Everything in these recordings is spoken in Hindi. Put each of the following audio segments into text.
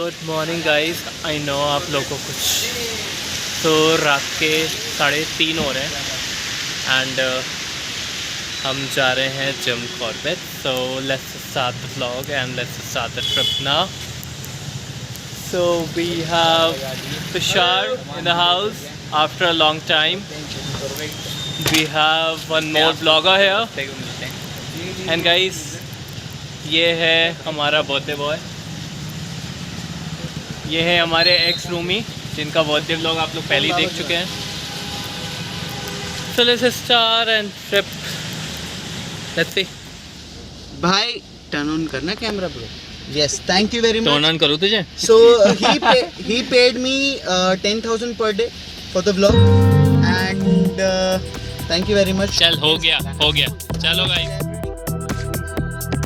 Good morning guys. I know आप लोगों को कुछ तो रात के 3:30 हो रहे हैं एंड हम जा रहे हैं Jim Corbett. So let's start the vlog and let's start the trip now. So we have Tushar in the house after a long time. We have one more blogger here and guys ये है हमारा बर्थडे बॉय। ये है हमारे एक्स रूमी जिनका बर्थडे व्लॉग आप लोग पहले ही देख चुके हैं। सो let's start and trip. Let's see. भाई टर्न ऑन करना camera bro. Yes, thank you very much. Turn on करूँ तुझे? सो he paid me 10,000 per day for the vlog and thank you very much। चल हो गया चलो गाइस।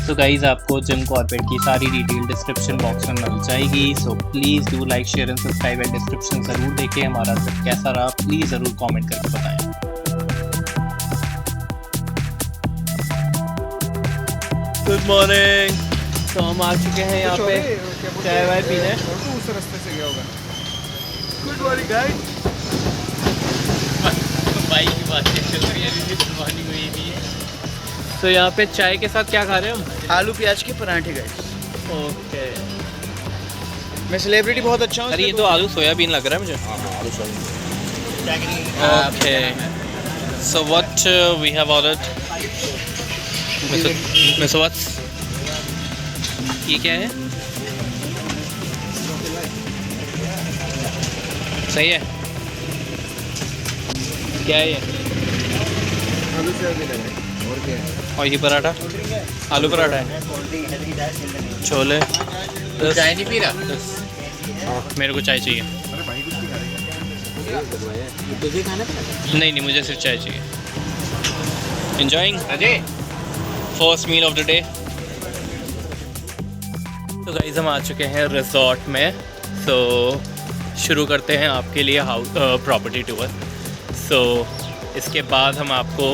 तो गाइस आपको जिम कॉर्बेट की सारी डिटेल डिस्क्रिप्शन बॉक्स में मिल जाएगी। So please do like share and subscribe and description ज़रूर देखें। हमारा ट्रिप कैसा रहा प्लीज़ ज़रूर कमेंट करके बताएं। Good morning. तो हम आ चुके हैं यहाँ पे चाय वाय पीने। उस रास्ते से गया होगा। Good morning guys. बाइक की बात चल रही है, गुड मॉर्निंग हुई नहीं है। तो यहाँ पे चाय के साथ क्या खा रहे हैं हम? आलू प्याज के पराठे गाइस। ओके। मैं सेलिब्रिटी बहुत अच्छा हूँ। अरे ये तो आलू सोयाबीन लग रहा है मुझे। आलू soybean. Okay. So what we have ordered? Mister what's? ये क्या है? सही है? क्या है ये? आलू सोयाबीन है और क्या है? और ये पराठा? आलू पराठा है। छोले। चाय नहीं पी रहा? मेरे को चाय चाहिए। अरे भाई कुछ नहीं खा रहा। तुझे खाना था? नहीं मुझे सिर्फ चाय चाहिए। Enjoying Ajay first meal of the day. तो गाइस हम आ चुके हैं रिजॉर्ट में। सो शुरू करते हैं आपके लिए हाउस प्रॉपर्टी टूर। सो इसके बाद हम आपको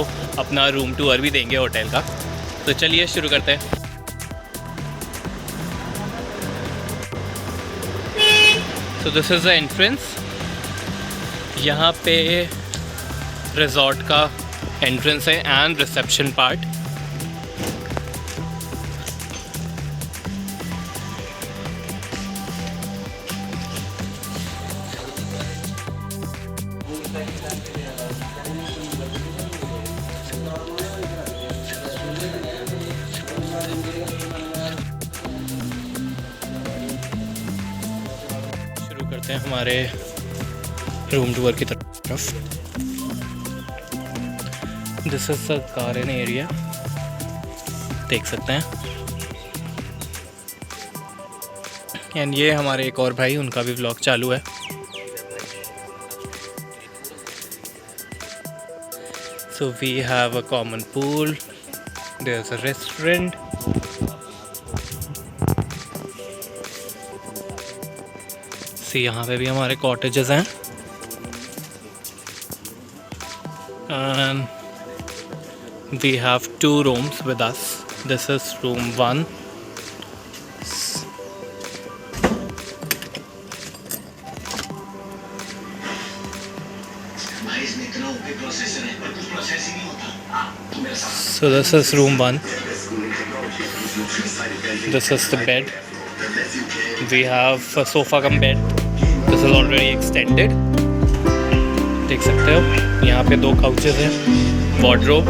अपना रूम टूर भी देंगे होटल का। तो चलिए शुरू करते हैं। So this is the entrance. यहाँ पे रिजॉर्ट का एंट्रेंस है एंड रिसेप्शन पार्ट। शुरू करते हैं हमारे रूम टूर की तरफ। This is the garden area, देख सकते हैं। एंड ये हमारे एक और भाई, उनका भी व्लॉग चालू है। So we have a common pool, there is a restaurant. यहाँ पे भी हमारे कॉटेजेस हैं and we have 2 rooms with us. This is room 1. So this is room 1. This is the bed. We have a sofa cum bed. This is already extended. देख सकते हो यहाँ पे 2 काउचेस हैं, wardrobe.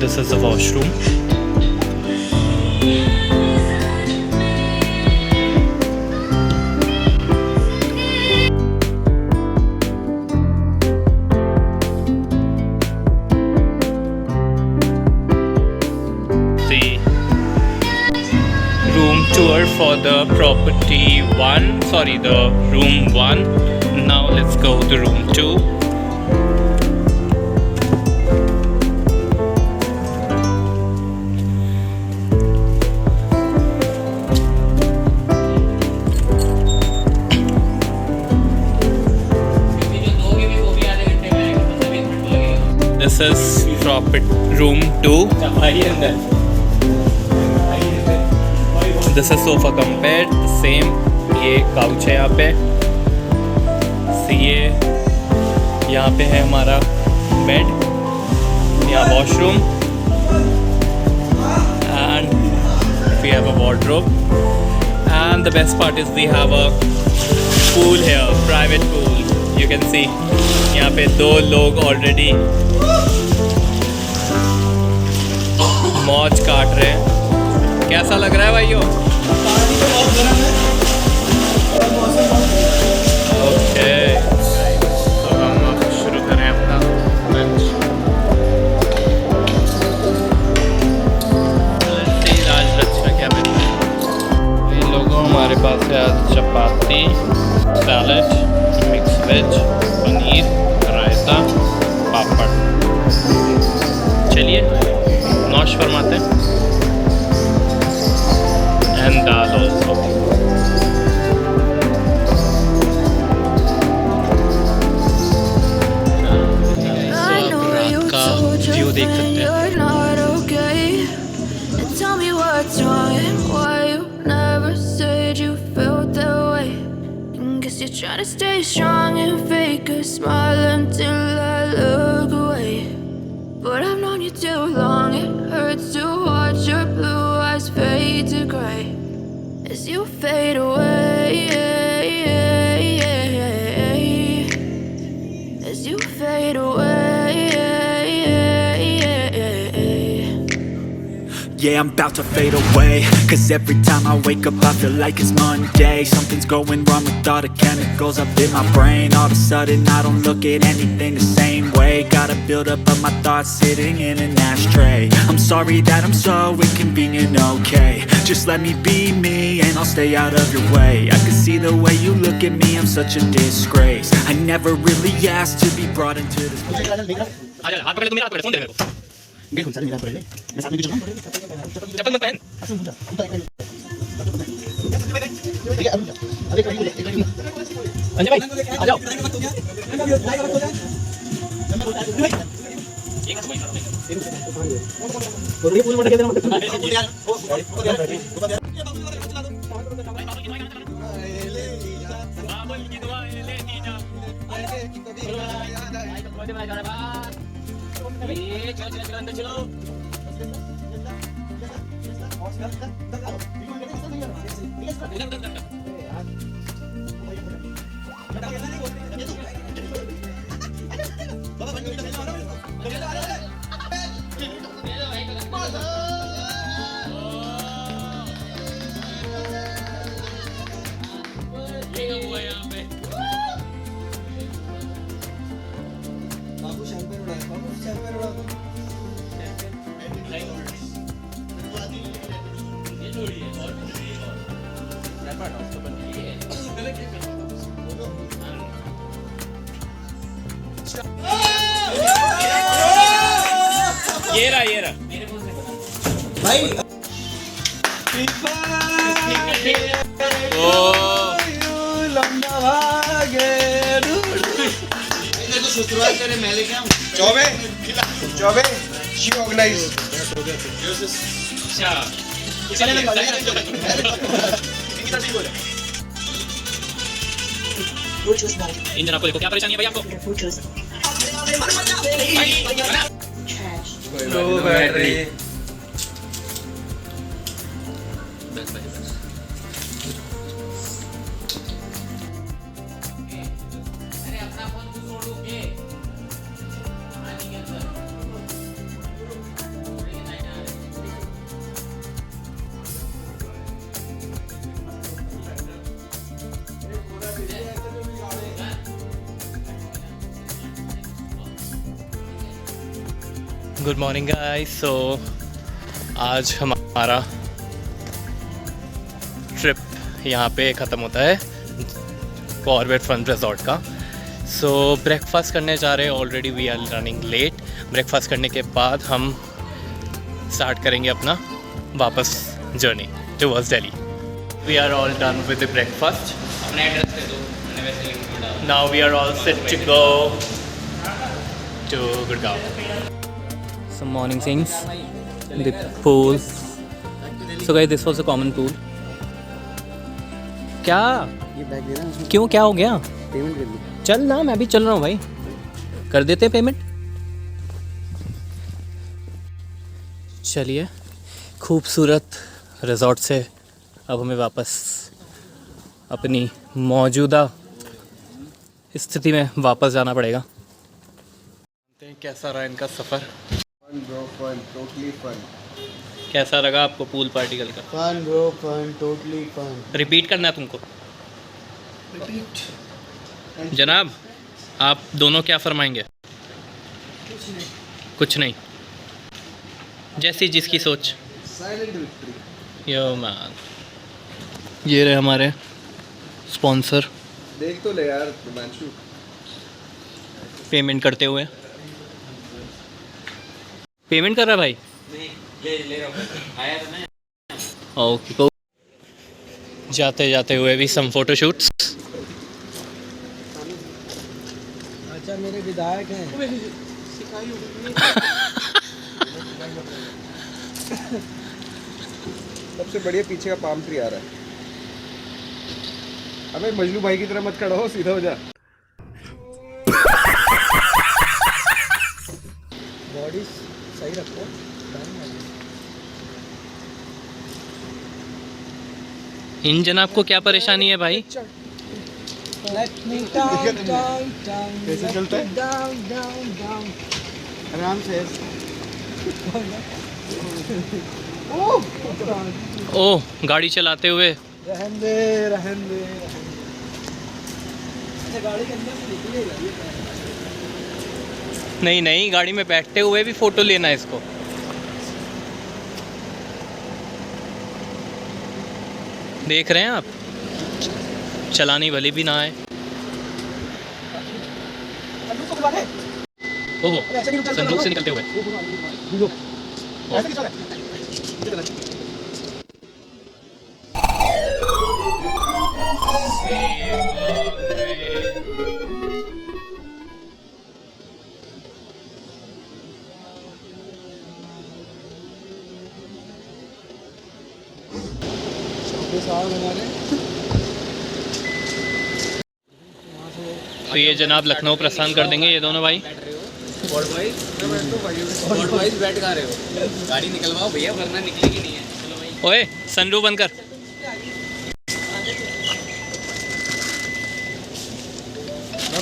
This is the washroom. Tour for the property 1, sorry, the room 1. Now let's go to room 2. This is room 2. This is sofa cum bed same, ये काउच है यहाँ पे, ये यहाँ पे है हमारा बेड, यहाँ washroom and we have a wardrobe and the best part is we have a pool है, private pool, you can see. यहाँ पे 2 लोग ऑलरेडी मौज काट रहे हैं। कैसा लग रहा है भाइयों? ओके, तो हम अब शुरू करें अपना लंच। आज लंच में क्या मिल रहा है? इन लोगों हमारे पास है आज चपाती, सैलड, मिक्स वेज, पनीर, रायता, पापड़। चलिए नौश फरमाते हैं एंड दाल ऑल्सो। रात का व्यू देख सकते हैं। You're trying to stay strong and fake a smile until I look away. But I've known you too long, it hurts to watch your blue eyes fade to grey as you fade away, as you fade away. Yeah, I'm about to fade away, 'cause every time I wake up I feel like it's Monday. Something's going wrong with all the chemicals up in my brain. All of a sudden I don't look at anything the same way. Gotta build up of my thoughts sitting in an ashtray. I'm sorry that I'm so inconvenient, okay. Just let me be me and I'll stay out of your way. I can see the way you look at me, I'm such a disgrace. I never really asked to be brought into this. हाथ पकड़ ले, तुम मेरा हाथ पकड़, फोन दे मेरे को। मैं साथ में चप्पल मत पहन। अंजय भाई आ जाओ। ये रहा भाई। Choubey she organized। इन जन आपको देखो क्या परेशानी है भाई आपको? लो बैटरी। अरे अपना फोन तू छोड़ो के पानी के अंदर। Good morning guys. सो आज हमारा ट्रिप यहाँ पे ख़त्म होता है कॉर्बेट फन रिजॉर्ट का। सो ब्रेकफास्ट करने जा रहे हैं, already we are running late. Breakfast करने के बाद हम स्टार्ट करेंगे अपना वापस journey towards Delhi. We are all done with the breakfast. अपना एड्रेस दे दो, मैंने वैसे लिंक में डाला। Now we are all set to go to Gurgaon. Some morning scenes, the pool. So guys, this was a common pool क्या ये बैग देना, उसमें क्यों, क्या हो गया? पेमेंट कर दी। चल ना, मैं भी चल रहा हूँ भाई, कर देते हैं पेमेंट। चलिए, खूबसूरत रिजॉर्ट से अब हमें वापस अपनी मौजूदा स्थिति में वापस जाना पड़ेगा। कैसा रहा इनका सफ़र? Fun bro, fun, totally fun. कैसा लगा आपको पूल पार्टी कल का? Fun bro, fun, totally fun. Repeat करना है तुमको। Repeat. जनाब, आप दोनों क्या फरमाएंगे? कुछ नहीं, जैसी जिसकी सोच। Silent victory. यो मैन, ये रहे हमारे स्पॉन्सर देख तो ले यार हिमांशु। पेमेंट करते हुए। पेमेंट कर रहा है भाई? ले रहा हूँ, आया था ना। ओके, तो जाते जाते हुए भी सम फोटो शूट्स। अच्छा मेरे विधायक हैं। सबसे बढ़िया पीछे का पाम ट्री आ रहा है। अबे मजनू भाई की तरह मत खड़ा हो, सीधा हो जा। बॉडी सही रखो। इन जनाब को क्या परेशानी है भाई? कैसे चलता है? आराम से। ओह, गाड़ी चलाते हुए। रहन दे, रहन दे। गाड़ी के अंदर से निकलेगा। नहीं नहीं, गाड़ी में बैठते हुए भी फोटो लेना है इसको। देख रहे हैं आप, चलानी भली भी ना आए। ओहो, संदूक से निकलते हुए। तो ये जनाब लखनऊ प्रस्थान कर देंगे ये दोनों भाई। बैठ का रहे हो, गाड़ी निकलवाओ भैया वरना निकलेगी नहीं है। चलो भाई। ओए, सनरूफ बंद कर।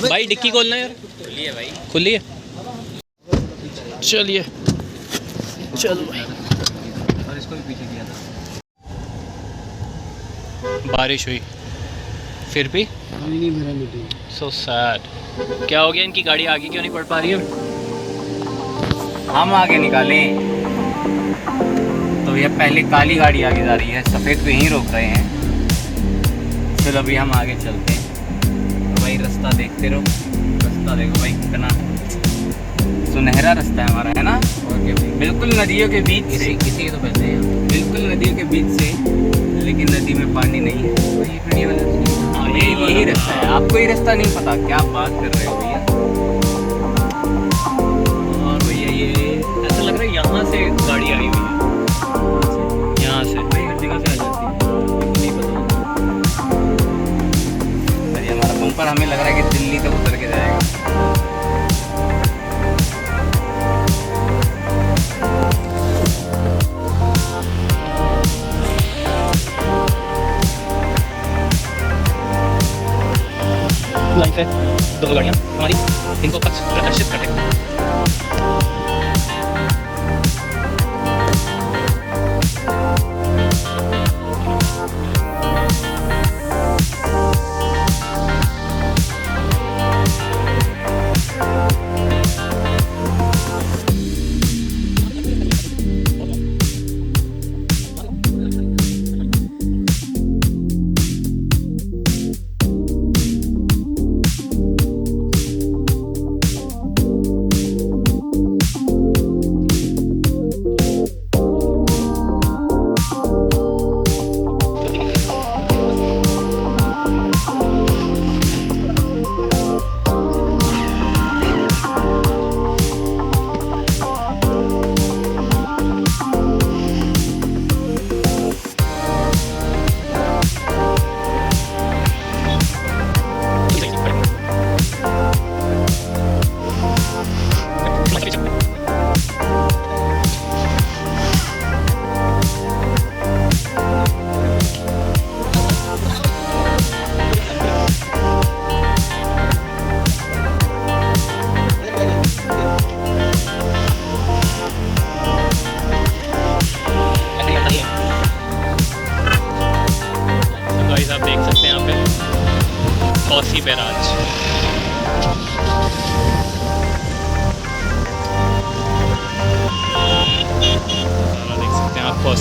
भाई डिक्की खोलना यार। खुली है भाई। खुली है। चलिए, चलो भाई। और इसको भी पीछे किया था। बारिश हुई फिर भी। नहीं मेरा मीटिंग। So sad. क्या हो गया, इनकी गाड़ी आगे क्यों नहीं बढ़ पा रही है? हम आगे निकाले तो ये पहले काली गाड़ी आगे जा रही है, सफ़ेद पे यहीं रोक रहे हैं। चलो अभी हम आगे चलते हैं। तो भाई रास्ता देखते रहो, रास्ता देखो भाई कितना सुनहरा रास्ता है हमारा, है ना? बिल्कुल नदियों के बीच से, किसी के तो पैसे हैं, बिल्कुल नदियों के बीच से, लेकिन नदी में पानी नहीं है। हाँ, यही रास्ता है। आपको ये रास्ता नहीं पता, क्या बात कर रहे हो भैया? और भैया ये ऐसा लग रहा है यहाँ से गाड़ी आई हुई है, यहाँ से। भाई हर जगह से आ जाती है, नहीं पता। अरे हमारा बम्पर हमें लग रहा है कि दिल्ली तक उतर के जाएगा। लाइन से दो गाड़ियाँ हमारी इनको पक्ष प्रदर्शित करते हैं।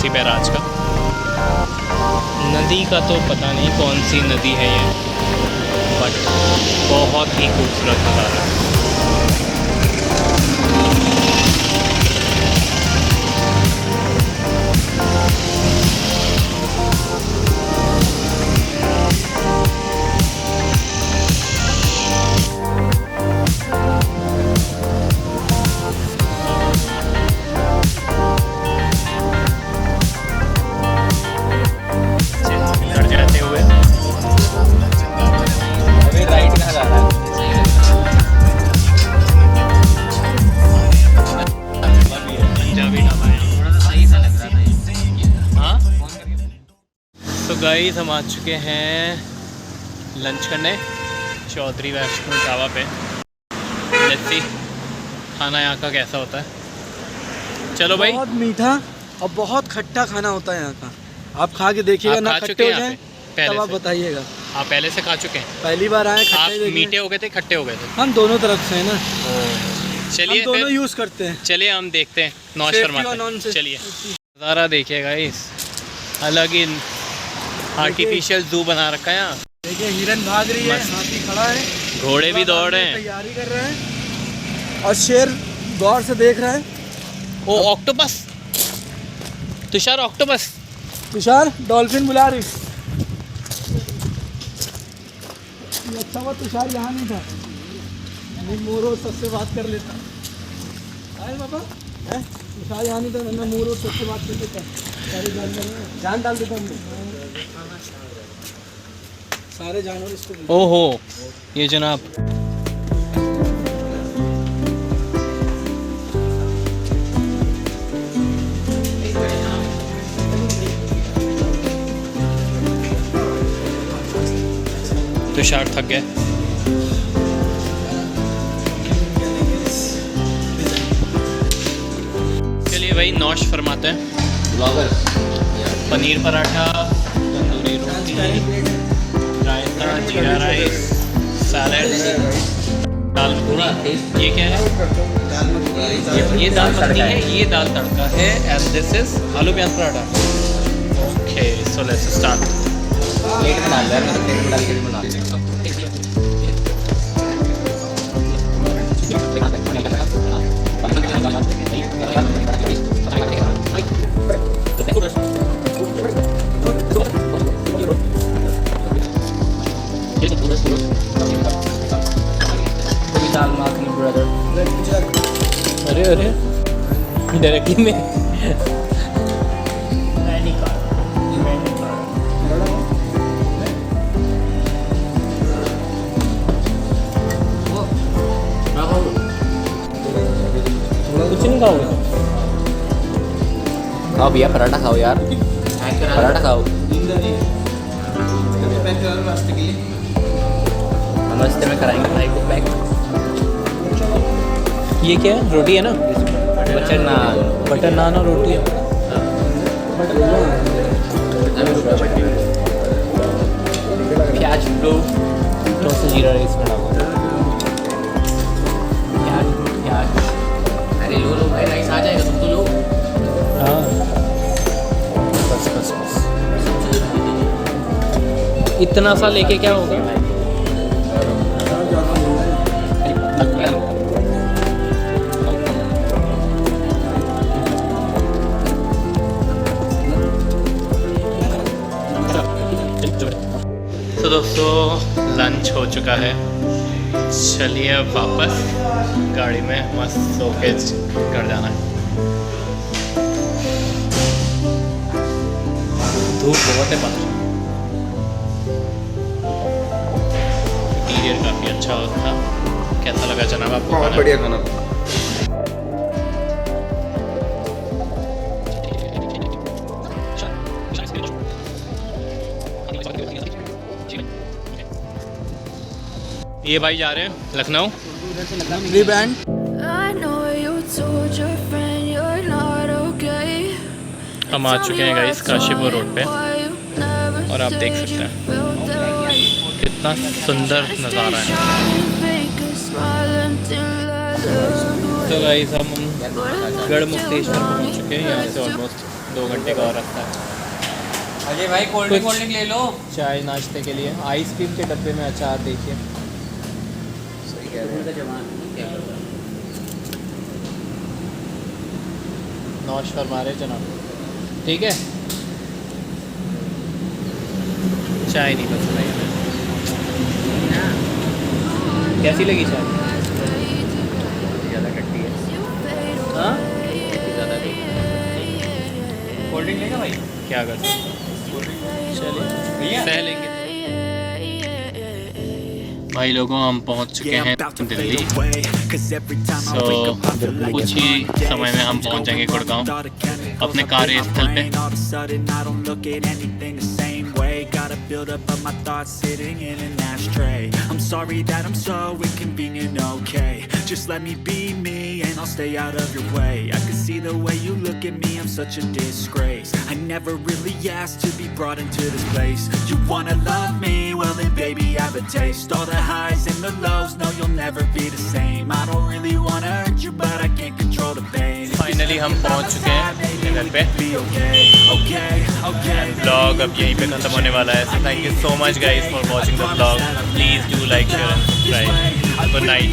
काशी बैराज का। नदी का तो पता नहीं कौन सी नदी है ये, बट बहुत ही खूबसूरत नज़ारा है। जाते हुए अभी राइट कहाँ जा रहा है? पंजाबी ढाबा है। थोड़ा सा सही सा लग रहा था ये। हाँ, फोन करके तो गाइस हम आ चुके हैं लंच करने चौधरी वैष्णो ढाबा पे। लेट्स सी खाना यहाँ का कैसा होता है। चलो भाई। बहुत मीठा और बहुत खट्टा खाना होता है यहाँ का। आप खा के देखिएगा आप ना, खा खट्टे चुके हो हैं यहाँ जाए पे पहले तब आप से? बताइएगा। आप पहले से खा चुके हैं? पहली बार आए, आप खट्टे देखिए। मीठे हो गए थे, खट्टे हो गए थे? हम दोनों तरफ से है ना, चलिए हम दोनों फिर यूज़ करते हैं। चलिए हम देखते हैं, नौश Safety फरमाते और हैं। non-safety। चलिए नज़ारा देखिएगा, इस अलग ही आर्टिफिशियल जू बना रखा है यहाँ। देखिए हिरन भाग रही है, मस्त। हाथी खड़ा है, घोड़े भी दौड़ रहे हैं। तैयारी कर रहे हैं और शेर गौर से देख रहा है। ओ octopus, Tushar octopus. Tushar dolphin बुला रही। ये अच्छा हुआ तुषार यहाँ नहीं था, नहीं मोरो सबसे बात कर लेता। आए बाबा, तुषार यहाँ नहीं था, वरना मोरो सबसे बात कर लेता। सारे जानवर जान डाल देता हमने, सारे जानवर इसको। ओहो ये जनाब, तुषार थक गए। चलिए भाई नौश फरमाते हैं। पनीर पराठा, तंदूरी रोटी, रायता, जीरा राइस, सैलड, दाल मखनी। ये क्या है? ये दाल मखनी है, ये दाल तड़का है, एंड दिस इज आलू प्याज paratha. Okay so let's start. Plate में डाल दो यार, मैं तो प्लेट में डाल के भी बना देता हूँ। दाल मखनी ब्रदर। अरे अरे डायरेक्टली में कुछ नहीं खाओगे? खाओ भैया, पराठा खाओ यार, पराठा खाओ। नमस्ते में कराएंगे भाई को पैक। ये क्या है? रोटी है ना? बटर नान। बटर नान और रोटी। प्याज दो, तो से जीरा राइस बना हुआ। प्याज प्याज। अरे लो लो भाई, राइस आ जाएगा, तुम तो लो। हाँ बस बस बस, इतना सा लेके क्या होगा? तो दोस्तों लंच हो चुका है, चलिए अब वापस गाड़ी में मस्त सो के घर जाना है। धूप बहुत है बाहर। इंटीरियर काफ़ी अच्छा था। कैसा लगा जनाब आपको? बहुत बढ़िया खाना। ये भाई जा रहे हैं Lucknow. Rebrand. I know you told your friend you're not okay. हम आ चुके हैं गाइस काशीपुर रोड पे, और आप देख सकते हैं कितना सुंदर नज़ारा है। तो गाइस हम गढ़मुक्तेश्वर पहुंच चुके हैं। यहाँ से ऑलमोस्ट 2 घंटे का और रास्ता है। अजय भाई कोल्ड ड्रिंक ले लो। चाय नाश्ते के लिए आइसक्रीम के डब्बे में अचार देखिए। सही कह रहे हैं। नौश फरमा रहे जनाब। ठीक है, चाय नहीं पसंद आई हमें। कैसी लगी चाय? ज़्यादा खट्टी है। हाँ, ज़्यादा कोल्ड ड्रिंक लेगा भाई? क्या कर सकते हैं? चलिए भैया सह लेंगे। भाई लोगों, हम पहुंच चुके हैं दिल्ली। सो कुछ ही समय में हम पहुंच जाएंगे गुड़गांव अपने कार्यस्थल पे। Gotta build up of my thoughts sitting in an ashtray. I'm sorry that I'm so inconvenient, okay? Just let me be me and I'll stay out of your way. I can see the way you look at me, I'm such a disgrace. I never really asked to be brought into this place. You wanna love me? Well then baby have a taste. All the highs and the lows, no you'll never be the same. I don't really wanna hurt you but I can't control the pain. Finally हम पहुंच चुके हैं अपने घर पे। ब्लॉग अब यहीं पे खत्म होने वाला है। So thank you so much guys for watching the blog. Please do like share and subscribe. Good night.